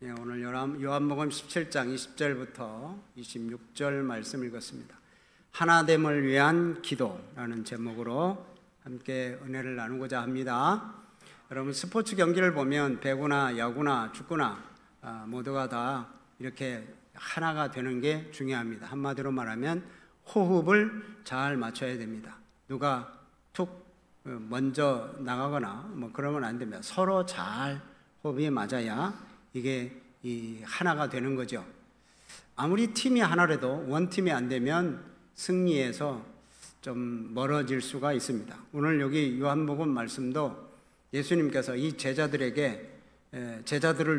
오늘 요한복음 17장 20절부터 26절 말씀 읽었습니다. 하나됨을 위한 기도라는 제목으로 함께 은혜를 나누고자 합니다. 여러분, 스포츠 경기를 보면 배구나 야구나 축구나 모두가 다 이렇게 하나가 되는 게 중요합니다. 한마디로 말하면 호흡을 잘 맞춰야 됩니다. 누가 툭 먼저 나가거나 그러면 안 됩니다. 서로 잘 호흡이 맞아야 이게 하나가 되는 거죠. 아무리 팀이 하나라도 원팀이 안 되면 승리에서 좀 멀어질 수가 있습니다. 오늘 여기 요한복음 말씀도 예수님께서 이 제자들을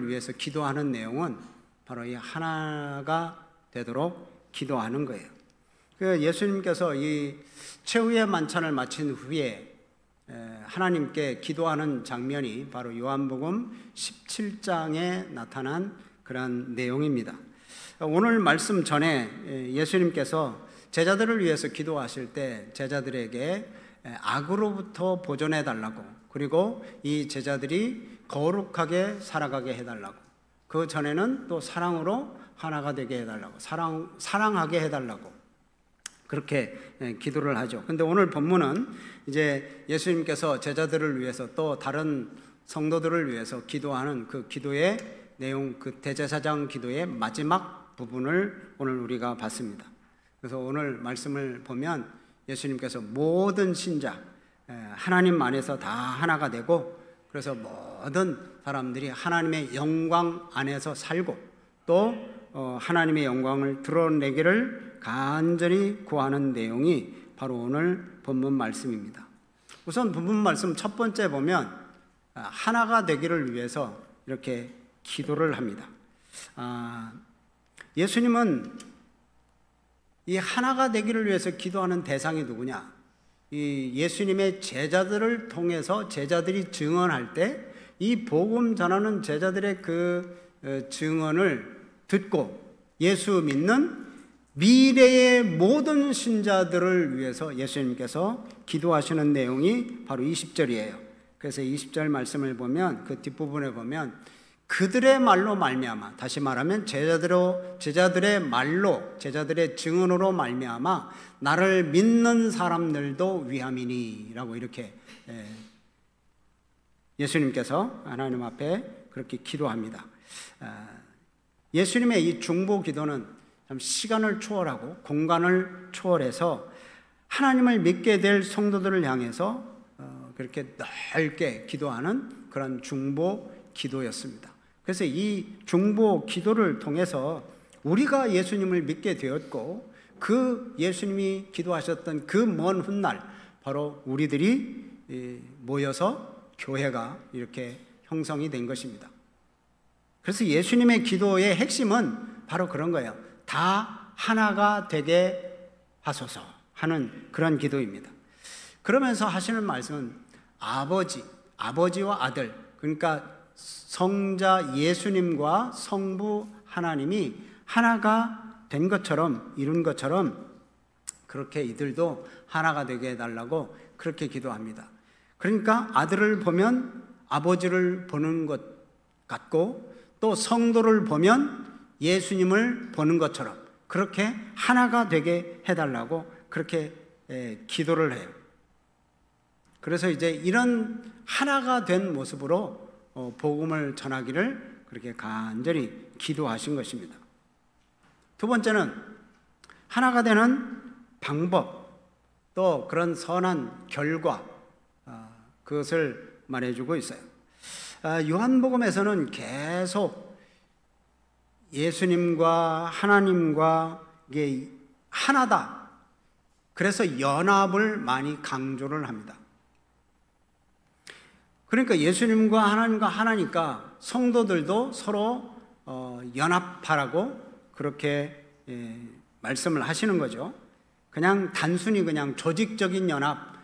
위해서 기도하는 내용은 바로 이 하나가 되도록 기도하는 거예요. 예수님께서 이 최후의 만찬을 마친 후에 하나님께 기도하는 장면이 바로 요한복음 17장에 나타난 그런 내용입니다. 오늘 말씀 전에 예수님께서 제자들을 위해서 기도하실 때 제자들에게 악으로부터 보존해 달라고, 그리고 이 제자들이 거룩하게 살아가게 해달라고, 그 전에는 또 사랑으로 하나가 되게 해달라고, 사랑하게 해달라고 그렇게 기도를 하죠. 근데 오늘 본문은 이제 예수님께서 제자들을 위해서 또 다른 성도들을 위해서 기도하는 그 기도의 내용, 그 대제사장 기도의 마지막 부분을 오늘 우리가 봤습니다. 그래서 오늘 말씀을 보면 예수님께서 모든 신자, 하나님 안에서 다 하나가 되고, 그래서 모든 사람들이 하나님의 영광 안에서 살고 또 하나님의 영광을 드러내기를 간절히 구하는 내용이 바로 오늘 본문 말씀입니다. 우선 본문 말씀 첫 번째 보면 하나가 되기를 위해서 이렇게 기도를 합니다. 예수님은 이 하나가 되기를 위해서 기도하는 대상이 누구냐? 이 예수님의 제자들을 통해서 제자들이 증언할 때 이 복음 전하는 제자들의 그 증언을 듣고 예수 믿는 미래의 모든 신자들을 위해서 예수님께서 기도하시는 내용이 바로 20절이에요. 그래서 20절 말씀을 보면 그 뒷부분에 보면 그들의 말로 말미암아, 다시 말하면 제자들의 말로, 제자들의 증언으로 말미암아 나를 믿는 사람들도 위함이니 라고 이렇게 예수님께서 하나님 앞에 그렇게 기도합니다. 예수님의 이 중보 기도는 참 시간을 초월하고 공간을 초월해서 하나님을 믿게 될 성도들을 향해서 그렇게 넓게 기도하는 그런 중보 기도였습니다. 그래서 이 중보 기도를 통해서 우리가 예수님을 믿게 되었고, 그 예수님이 기도하셨던 그 먼 훗날 바로 우리들이 모여서 교회가 이렇게 형성이 된 것입니다. 그래서 예수님의 기도의 핵심은 바로 그런 거예요. 다 하나가 되게 하소서 하는 그런 기도입니다. 그러면서 하시는 말씀은 아버지와 아들, 그러니까 성자 예수님과 성부 하나님이 하나가 된 것처럼, 이룬 것처럼 그렇게 이들도 하나가 되게 해달라고 그렇게 기도합니다. 그러니까 아들을 보면 아버지를 보는 것 같고, 또 성도를 보면 예수님을 보는 것처럼 그렇게 하나가 되게 해달라고 그렇게 기도를 해요. 그래서 이제 이런 하나가 된 모습으로 복음을 전하기를 그렇게 간절히 기도하신 것입니다. 두 번째는 하나가 되는 방법, 또 그런 선한 결과, 그것을 말해주고 있어요. 요한복음에서는 계속 예수님과 하나님과 이게 하나다, 그래서 연합을 많이 강조를 합니다. 그러니까 예수님과 하나님과 하나니까 성도들도 서로 연합하라고 그렇게 말씀을 하시는 거죠. 그냥 단순히 그냥 조직적인 연합,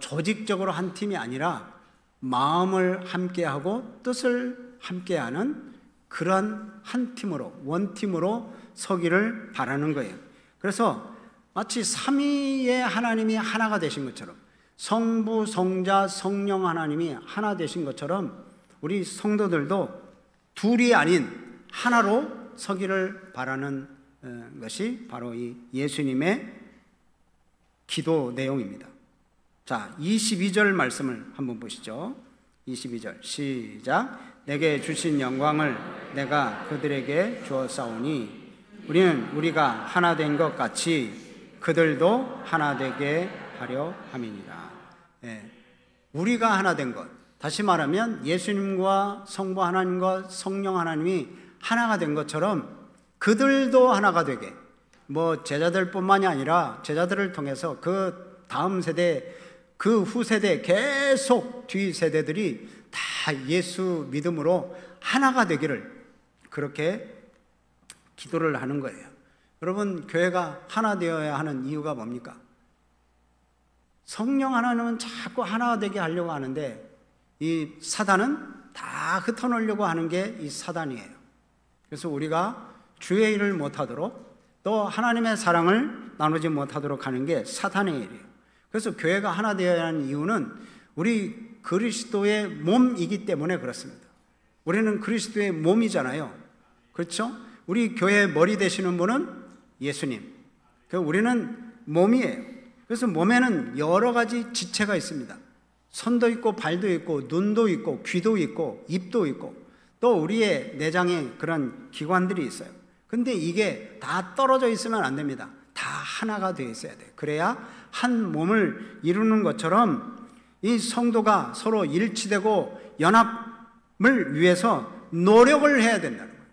조직적으로 한 팀이 아니라 마음을 함께하고 뜻을 함께하는 그런 한 팀으로, 원팀으로 서기를 바라는 거예요. 그래서 마치 삼위의 하나님이 하나가 되신 것처럼, 성부, 성자, 성령 하나님이 하나 되신 것처럼 우리 성도들도 둘이 아닌 하나로 서기를 바라는 것이 바로 이 예수님의 기도 내용입니다. 자, 22절 말씀을 한번 보시죠. 22절 시작. 내게 주신 영광을 내가 그들에게 주었사오니 우리가 하나 된 것 같이 그들도 하나 되게 하려 함이니라. 우리가 하나 된 것, 다시 말하면 예수님과 성부 하나님과 성령 하나님이 하나가 된 것처럼 그들도 하나가 되게, 제자들뿐만이 아니라 제자들을 통해서 그 다음 세대, 그 후세대, 계속 뒤 세대들이 다 예수 믿음으로 하나가 되기를, 그렇게 기도를 하는 거예요. 여러분, 교회가 하나 되어야 하는 이유가 뭡니까? 성령 하나님은 자꾸 하나 되게 하려고 하는데 이 사단은 다 흩어놓으려고 하는 게 이 사단이에요. 그래서 우리가 주의 일을 못하도록, 또 하나님의 사랑을 나누지 못하도록 하는 게 사탄의 일이에요. 그래서 교회가 하나 되어야 하는 이유는 우리 그리스도의 몸이기 때문에 그렇습니다. 우리는 그리스도의 몸이잖아요. 그렇죠? 우리 교회의 머리 되시는 분은 예수님. 우리는 몸이에요. 그래서 몸에는 여러 가지 지체가 있습니다. 손도 있고 발도 있고 눈도 있고 귀도 있고 입도 있고 또 우리의 내장에 그런 기관들이 있어요. 근데 이게 다 떨어져 있으면 안 됩니다. 다 하나가 되어 있어야 돼요. 그래야 한 몸을 이루는 것처럼 이 성도가 서로 일치되고 연합을 위해서 노력을 해야 된다는 거예요.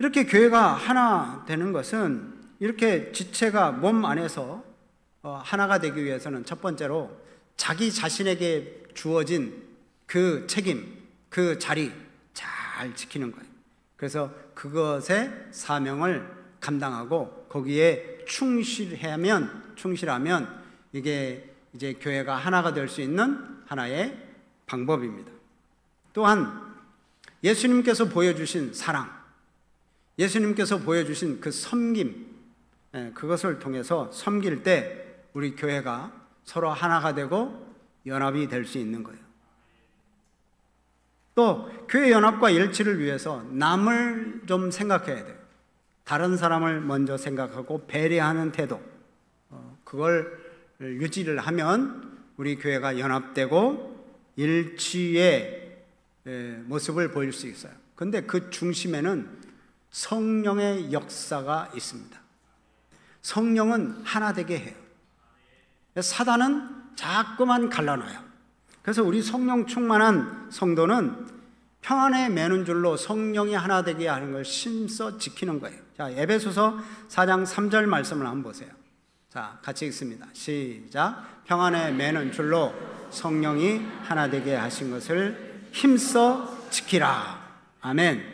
이렇게 교회가 하나 되는 것은, 이렇게 지체가 몸 안에서 하나가 되기 위해서는 첫 번째로 자기 자신에게 주어진 그 책임, 그 자리 잘 지키는 거예요. 그래서 그것의 사명을 감당하고 거기에 충실하면 이게 이제 교회가 하나가 될 수 있는 하나의 방법입니다. 또한 예수님께서 보여주신 사랑, 예수님께서 보여주신 그 섬김, 그것을 통해서 섬길 때 우리 교회가 서로 하나가 되고 연합이 될 수 있는 거예요. 또 교회 연합과 일치를 위해서 남을 좀 생각해야 돼요. 다른 사람을 먼저 생각하고 배려하는 태도, 그걸 유지를 하면 우리 교회가 연합되고 일치의 모습을 보일 수 있어요. 그런데 그 중심에는 성령의 역사가 있습니다. 성령은 하나 되게 해요. 사단은 자꾸만 갈라놔요. 그래서 우리 성령 충만한 성도는 평안에 매는 줄로 성령이 하나 되게 하는 걸 힘써 지키는 거예요. 자, 에베소서 4장 3절 말씀을 한번 보세요. 자, 같이 읽습니다. 시작. 평안에 매는 줄로 성령이 하나 되게 하신 것을 힘써 지키라. 아멘.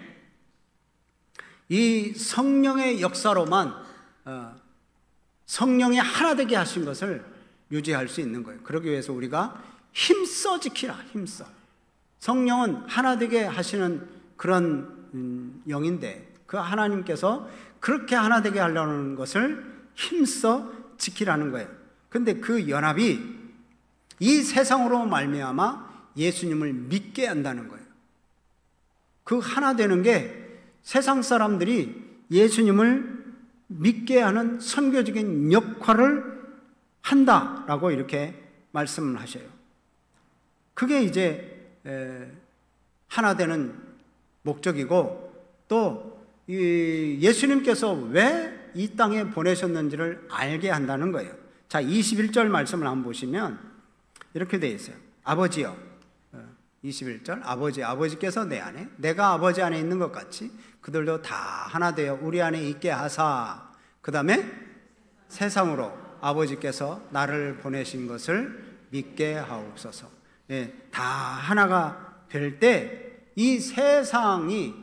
이 성령의 역사로만 성령이 하나 되게 하신 것을 유지할 수 있는 거예요. 그러기 위해서 우리가 힘써 지키라. 힘써. 성령은 하나 되게 하시는 그런 영인데 그 하나님께서 그렇게 하나 되게 하려는 것을 힘써 지키라는 거예요. 근데 그 연합이 이 세상으로 말미암아 예수님을 믿게 한다는 거예요. 그 하나 되는 게 세상 사람들이 예수님을 믿게 하는 선교적인 역할을 한다라고 이렇게 말씀을 하셔요. 그게 이제 하나 되는 목적이고, 또 예수님께서 왜 이 땅에 보내셨는지를 알게 한다는 거예요. 자, 21절 말씀을 한번 보시면 이렇게 되어 있어요. 아버지여, 21절, 아버지께서 내 안에, 내가 아버지 안에 있는 것 같이 그들도 다 하나 되어 우리 안에 있게 하사. 그 다음에 세상으로 아버지께서 나를 보내신 것을 믿게 하옵소서. 다 하나가 될 때 이 세상이,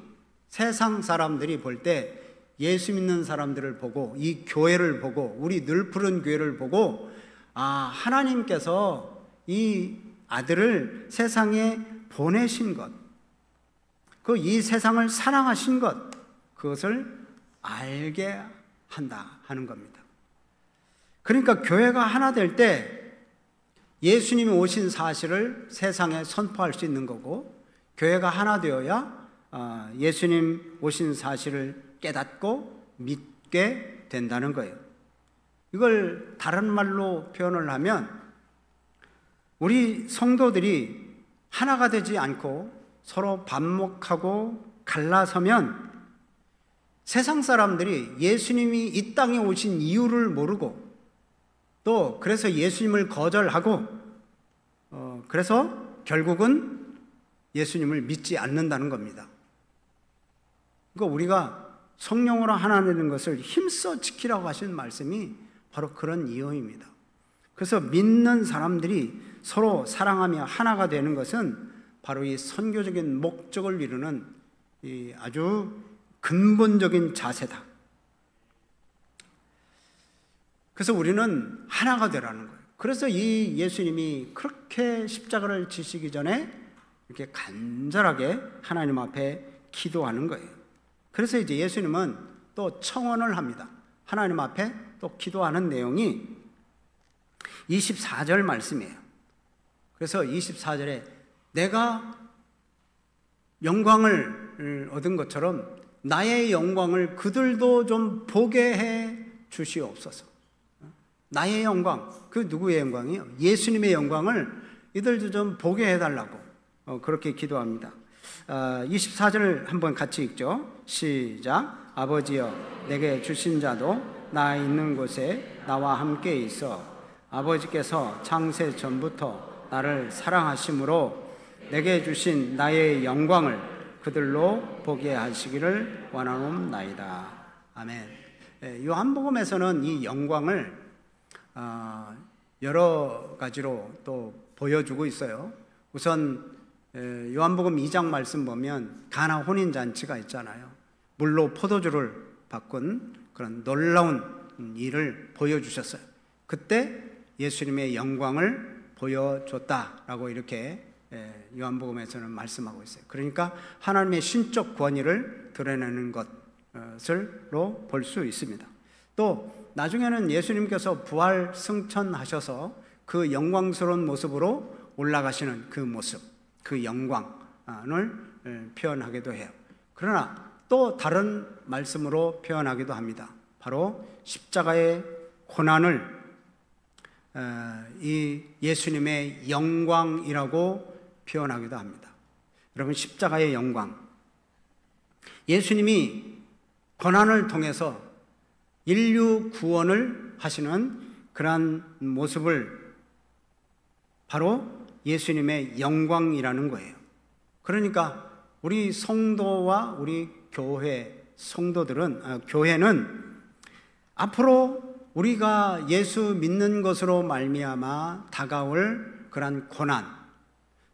세상 사람들이 볼 때 예수 믿는 사람들을 보고 이 교회를 보고 우리 늘 푸른 교회를 보고, 아, 하나님께서 이 아들을 세상에 보내신 것, 그 이 세상을 사랑하신 것, 그것을 알게 한다 하는 겁니다. 그러니까 교회가 하나 될 때 예수님이 오신 사실을 세상에 선포할 수 있는 거고, 교회가 하나 되어야 예수님 오신 사실을 깨닫고 믿게 된다는 거예요. 이걸 다른 말로 표현을 하면 우리 성도들이 하나가 되지 않고 서로 반목하고 갈라서면 세상 사람들이 예수님이 이 땅에 오신 이유를 모르고 또 그래서 예수님을 거절하고 그래서 결국은 예수님을 믿지 않는다는 겁니다. 그러니까 우리가 성령으로 하나 되는 것을 힘써 지키라고 하신 말씀이 바로 그런 이유입니다. 그래서 믿는 사람들이 서로 사랑하며 하나가 되는 것은 바로 이 선교적인 목적을 이루는 이 아주 근본적인 자세다. 그래서 우리는 하나가 되라는 거예요. 그래서 이 예수님이 그렇게 십자가를 지시기 전에 이렇게 간절하게 하나님 앞에 기도하는 거예요. 그래서 이제 예수님은 또 청원을 합니다. 하나님 앞에 또 기도하는 내용이 24절 말씀이에요. 그래서 24절에 내가 영광을 얻은 것처럼 나의 영광을 그들도 좀 보게 해 주시옵소서. 나의 영광, 그 누구의 영광이요? 예수님의 영광을 이들도 좀 보게 해달라고 그렇게 기도합니다. 24절을 한번 같이 읽죠. 시작. 아버지여 내게 주신 자도 나 있는 곳에 나와 함께 있어 아버지께서 창세 전부터 나를 사랑하심으로 내게 주신 나의 영광을 그들로 보게 하시기를 원하옵나이다. 아멘. 요한복음에서는 이 영광을 여러 가지로 또 보여주고 있어요. 우선 요한복음 2장 말씀 보면 가나 혼인잔치가 있잖아요. 물로 포도주를 바꾼 그런 놀라운 일을 보여주셨어요. 그때 예수님의 영광을 보여줬다라고 이렇게 요한복음에서는 말씀하고 있어요. 그러니까 하나님의 신적 권위를 드러내는 것을로 볼 수 있습니다. 또 나중에는 예수님께서 부활 승천하셔서 그 영광스러운 모습으로 올라가시는 그 모습, 그 영광을 표현하기도 해요. 그러나 또 다른 말씀으로 표현하기도 합니다. 바로 십자가의 고난을 이 예수님의 영광이라고 표현하기도 합니다. 여러분, 십자가의 영광, 예수님이 고난을 통해서 인류 구원을 하시는 그러한 모습을 바로 예수님의 영광이라는 거예요. 그러니까 우리 성도와 우리 교회 성도들은 교회는 앞으로 우리가 예수 믿는 것으로 말미암아 다가올 그러한 고난,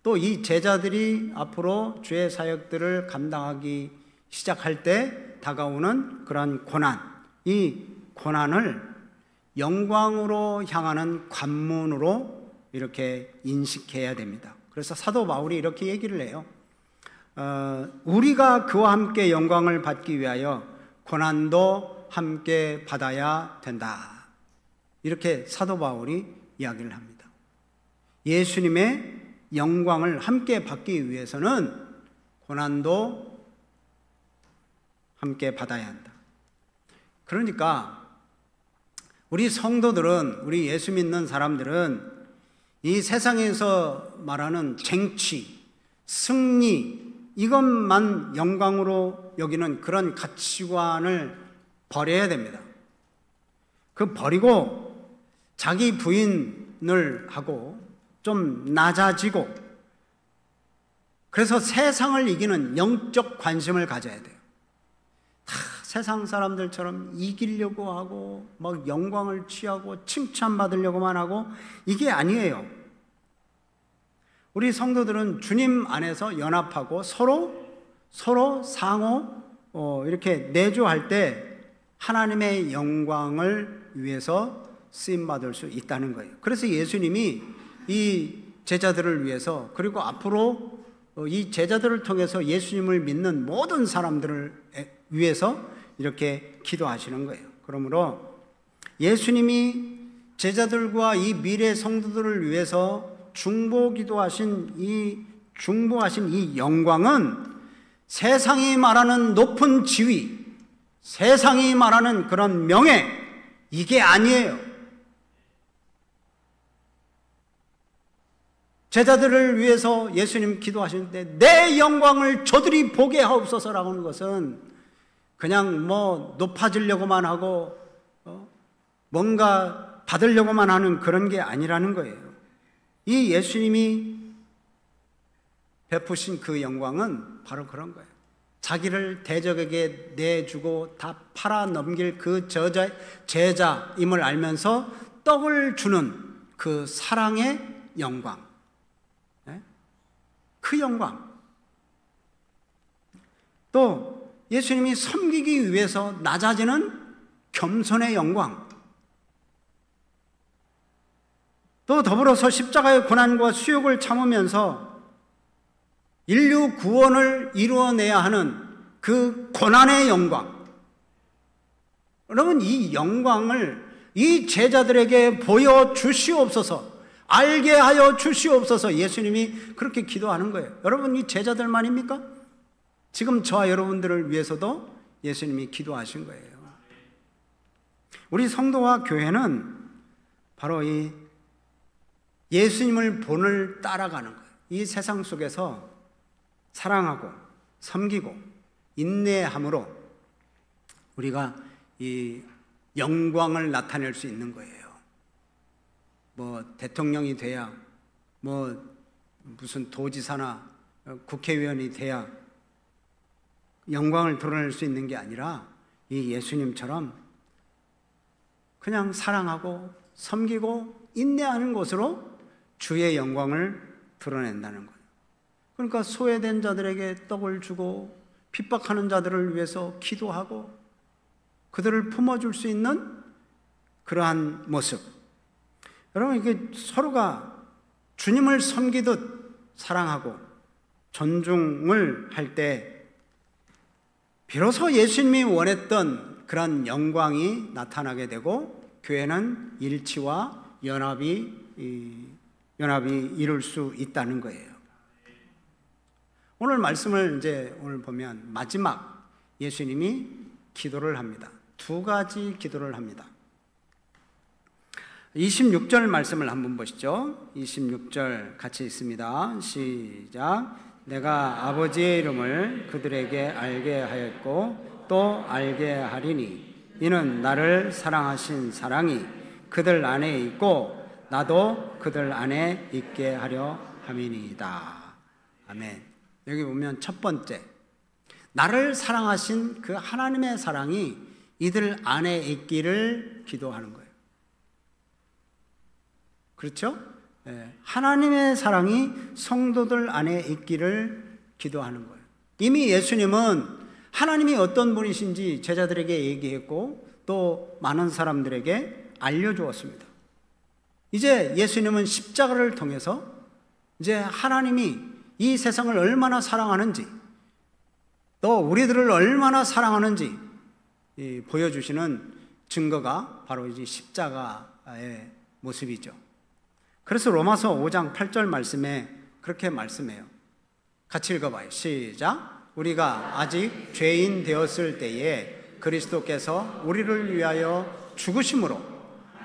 또 이 제자들이 앞으로 주의 사역들을 감당하기 시작할 때 다가오는 그러한 고난, 이 고난을 영광으로 향하는 관문으로 이렇게 인식해야 됩니다. 그래서 사도 바울이 이렇게 얘기를 해요. 우리가 그와 함께 영광을 받기 위하여 고난도 함께 받아야 된다. 이렇게 사도 바울이 이야기를 합니다. 예수님의 영광을 함께 받기 위해서는 고난도 함께 받아야 한다. 그러니까 우리 성도들은, 우리 예수 믿는 사람들은 이 세상에서 말하는 쟁취, 승리, 이것만 영광으로 여기는 그런 가치관을 버려야 됩니다. 그 버리고 자기 부인을 하고 좀 낮아지고, 그래서 세상을 이기는 영적 관심을 가져야 돼요. 다 세상 사람들처럼 이기려고 하고 막 영광을 취하고 칭찬받으려고만 하고, 이게 아니에요. 우리 성도들은 주님 안에서 연합하고 서로 상호 이렇게 내조할 때 하나님의 영광을 위해서 쓰임받을 수 있다는 거예요. 그래서 예수님이 이 제자들을 위해서, 그리고 앞으로 이 제자들을 통해서 예수님을 믿는 모든 사람들을 위해서 이렇게 기도하시는 거예요. 그러므로 예수님이 제자들과 이 미래 성도들을 위해서 중보 기도하신 이 중보하신 이 영광은 세상이 말하는 높은 지위, 세상이 말하는 그런 명예, 이게 아니에요. 제자들을 위해서 예수님 기도하실 때 내 영광을 저들이 보게 하옵소서라고 하는 것은 그냥 뭐 높아지려고만 하고 뭔가 받으려고만 하는 그런 게 아니라는 거예요. 이 예수님이 베푸신 그 영광은 바로 그런 거예요. 자기를 대적에게 내주고 다 팔아 넘길 그 제자임을 알면서 떡을 주는 그 사랑의 영광, 그 영광. 또 예수님이 섬기기 위해서 낮아지는 겸손의 영광, 또 더불어서 십자가의 고난과 수욕을 참으면서 인류 구원을 이루어내야 하는 그 고난의 영광. 여러분, 이 영광을 이 제자들에게 보여주시옵소서, 알게 하여 주시옵소서. 예수님이 그렇게 기도하는 거예요. 여러분, 이 제자들만입니까? 지금 저와 여러분들을 위해서도 예수님이 기도하신 거예요. 우리 성도와 교회는 바로 이 예수님을 본을 따라가는 거예요. 이 세상 속에서 사랑하고 섬기고 인내함으로 우리가 이 영광을 나타낼 수 있는 거예요. 뭐 대통령이 돼야, 뭐 무슨 도지사나 국회의원이 돼야 영광을 드러낼 수 있는 게 아니라 이 예수님처럼 그냥 사랑하고 섬기고 인내하는 것으로 주의 영광을 드러낸다는 거예요. 그러니까 소외된 자들에게 떡을 주고 핍박하는 자들을 위해서 기도하고 그들을 품어줄 수 있는 그러한 모습. 여러분, 이게 서로가 주님을 섬기듯 사랑하고 존중을 할 때 비로소 예수님이 원했던 그런 영광이 나타나게 되고 교회는 일치와 연합이 이룰 수 있다는 거예요. 오늘 말씀을 오늘 보면 마지막 예수님이 기도를 합니다. 두 가지 기도를 합니다. 26절 말씀을 한번 보시죠. 26절 같이 있습니다. 시작. 내가 아버지의 이름을 그들에게 알게 하였고 또 알게 하리니 이는 나를 사랑하신 사랑이 그들 안에 있고 나도 그들 안에 있게 하려 함이니이다. 아멘. 여기 보면 첫 번째, 나를 사랑하신 그 하나님의 사랑이 이들 안에 있기를 기도하는 거예요. 그렇죠? 하나님의 사랑이 성도들 안에 있기를 기도하는 거예요. 이미 예수님은 하나님이 어떤 분이신지 제자들에게 얘기했고 또 많은 사람들에게 알려주었습니다. 이제 예수님은 십자가를 통해서 이제 하나님이 이 세상을 얼마나 사랑하는지 또 우리들을 얼마나 사랑하는지 보여주시는 증거가 바로 이제 십자가의 모습이죠. 그래서 로마서 5장 8절 말씀에 그렇게 말씀해요. 같이 읽어봐요. 시작. 우리가 아직 죄인 되었을 때에 그리스도께서 우리를 위하여 죽으심으로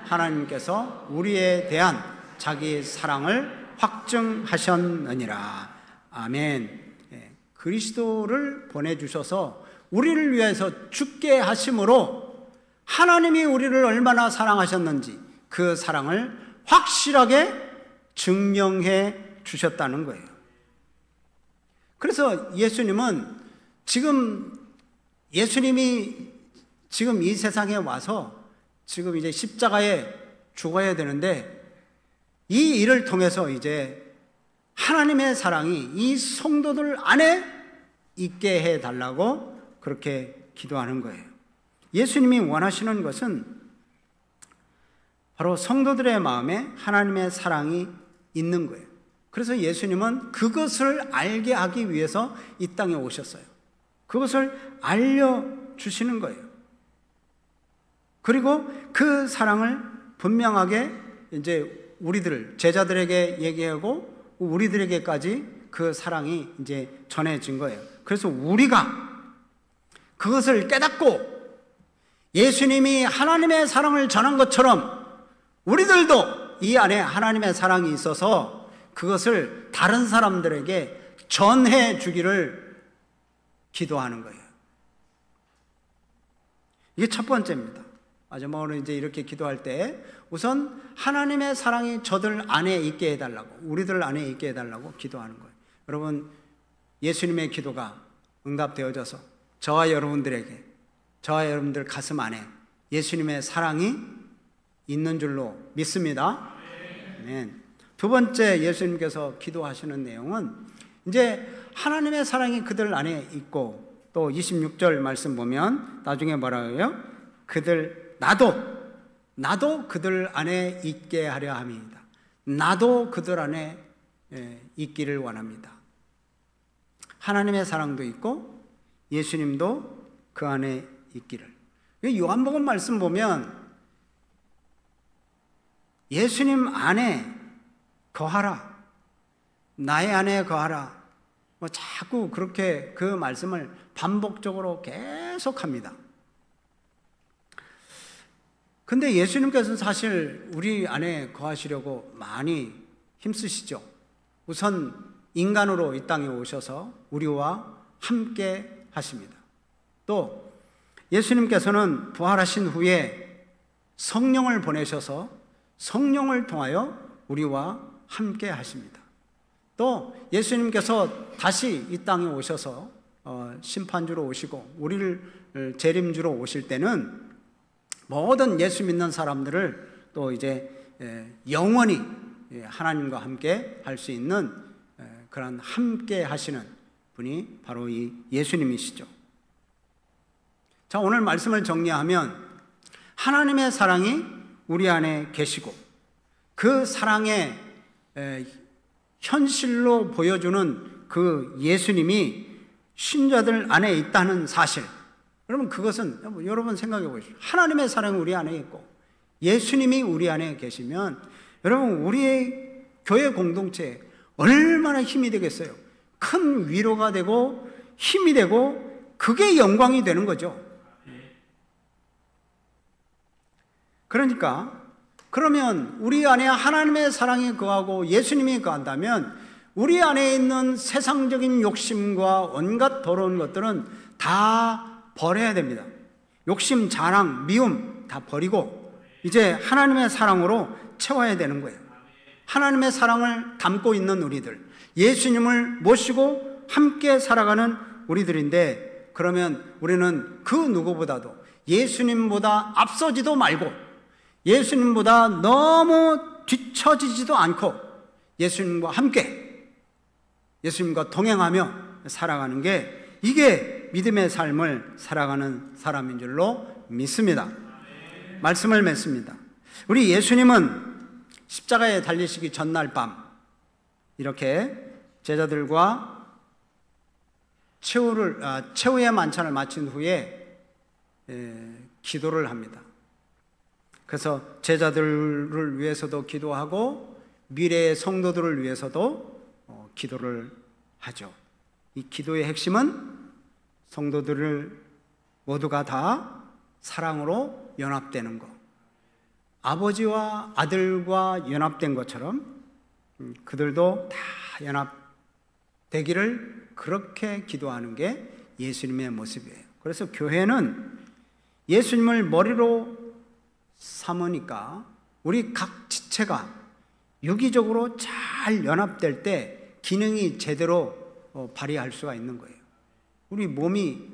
하나님께서 우리에 대한 자기 사랑을 확증하셨느니라. 아멘. 그리스도를 보내주셔서 우리를 위해서 죽게 하심으로 하나님이 우리를 얼마나 사랑하셨는지 그 사랑을 확실하게 증명해 주셨다는 거예요. 그래서 예수님은 예수님이 지금 이 세상에 와서 지금 이제 십자가에 죽어야 되는데 이 일을 통해서 이제 하나님의 사랑이 이 성도들 안에 있게 해달라고 그렇게 기도하는 거예요. 예수님이 원하시는 것은 바로 성도들의 마음에 하나님의 사랑이 있는 거예요. 그래서 예수님은 그것을 알게 하기 위해서 이 땅에 오셨어요. 그것을 알려주시는 거예요. 그리고 그 사랑을 분명하게 이제 제자들에게 얘기하고 우리들에게까지 그 사랑이 이제 전해진 거예요. 그래서 우리가 그것을 깨닫고 예수님이 하나님의 사랑을 전한 것처럼 우리들도 이 안에 하나님의 사랑이 있어서 그것을 다른 사람들에게 전해 주기를 기도하는 거예요. 이게 첫 번째입니다. 마지막으로 이제 이렇게 기도할 때 우선 하나님의 사랑이 저들 안에 있게 해달라고, 우리들 안에 있게 해달라고 기도하는 거예요. 여러분, 예수님의 기도가 응답되어져서 저와 여러분들에게, 저와 여러분들 가슴 안에 예수님의 사랑이 있는 줄로 믿습니다. 아멘. 두 번째 예수님께서 기도하시는 내용은 이제 하나님의 사랑이 그들 안에 있고, 또 26절 말씀 보면 나중에 뭐라고 해요? 나도 그들 안에 있게 하려 함이다. 나도 그들 안에 있기를 원합니다. 하나님의 사랑도 있고 예수님도 그 안에 있기를. 요한복음 말씀 보면 예수님 안에 거하라, 나의 안에 거하라, 자꾸 그렇게 그 말씀을 반복적으로 계속합니다. 근데 예수님께서는 사실 우리 안에 거하시려고 많이 힘쓰시죠. 우선 인간으로 이 땅에 오셔서 우리와 함께 하십니다. 또 예수님께서는 부활하신 후에 성령을 보내셔서 성령을 통하여 우리와 함께 하십니다. 또 예수님께서 다시 이 땅에 오셔서 심판주로 오시고 우리를 재림주로 오실 때는 모든 예수 믿는 사람들을 또 이제 영원히 하나님과 함께 할 수 있는 그런 함께 하시는 분이 바로 이 예수님이시죠. 자, 오늘 말씀을 정리하면 하나님의 사랑이 우리 안에 계시고 그 사랑의 현실로 보여주는 그 예수님이 신자들 안에 있다는 사실, 여러분 그것은 여러분 생각해 보십시오. 하나님의 사랑이 우리 안에 있고 예수님이 우리 안에 계시면 여러분 우리의 교회 공동체에 얼마나 힘이 되겠어요. 큰 위로가 되고 힘이 되고 그게 영광이 되는 거죠. 그러면 우리 안에 하나님의 사랑이 거하고 예수님이 거한다면 우리 안에 있는 세상적인 욕심과 온갖 더러운 것들은 다 버려야 됩니다. 욕심, 자랑, 미움 다 버리고 이제 하나님의 사랑으로 채워야 되는 거예요. 하나님의 사랑을 담고 있는 우리들, 예수님을 모시고 함께 살아가는 우리들인데, 그러면 우리는 그 누구보다도 예수님보다 앞서지도 말고 예수님보다 너무 뒤처지지도 않고 예수님과 함께, 예수님과 동행하며 살아가는 게 이게 믿음의 삶을 살아가는 사람인 줄로 믿습니다. 말씀을 맺습니다. 우리 예수님은 십자가에 달리시기 전날 밤 이렇게 제자들과 최후의 만찬을 마친 후에 기도를 합니다. 그래서 제자들을 위해서도 기도하고 미래의 성도들을 위해서도 기도를 하죠. 이 기도의 핵심은 성도들을 모두가 다 사랑으로 연합되는 것, 아버지와 아들과 연합된 것처럼 그들도 다 연합되기를 그렇게 기도하는 게 예수님의 모습이에요. 그래서 교회는 예수님을 머리로 삼으니까 우리 각 지체가 유기적으로 잘 연합될 때 기능이 제대로 발휘할 수가 있는 거예요. 우리 몸이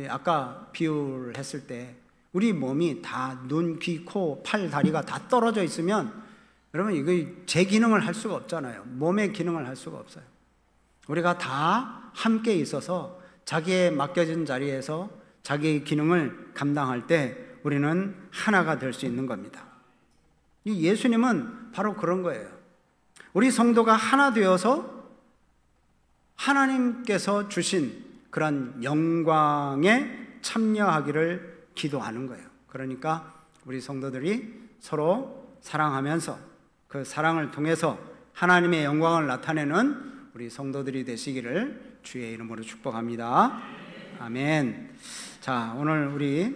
아까 비유를 했을 때 우리 몸이 다 눈, 귀, 코, 팔, 다리가 다 떨어져 있으면 여러분 이거 제 기능을 할 수가 없잖아요. 몸의 기능을 할 수가 없어요. 우리가 다 함께 있어서 자기의 맡겨진 자리에서 자기의 기능을 감당할 때 우리는 하나가 될 수 있는 겁니다. 이 예수님은 바로 그런 거예요. 우리 성도가 하나 되어서 하나님께서 주신 그런 영광에 참여하기를 기도하는 거예요. 그러니까 우리 성도들이 서로 사랑하면서 그 사랑을 통해서 하나님의 영광을 나타내는 우리 성도들이 되시기를 주의 이름으로 축복합니다. 아멘. 자, 오늘 우리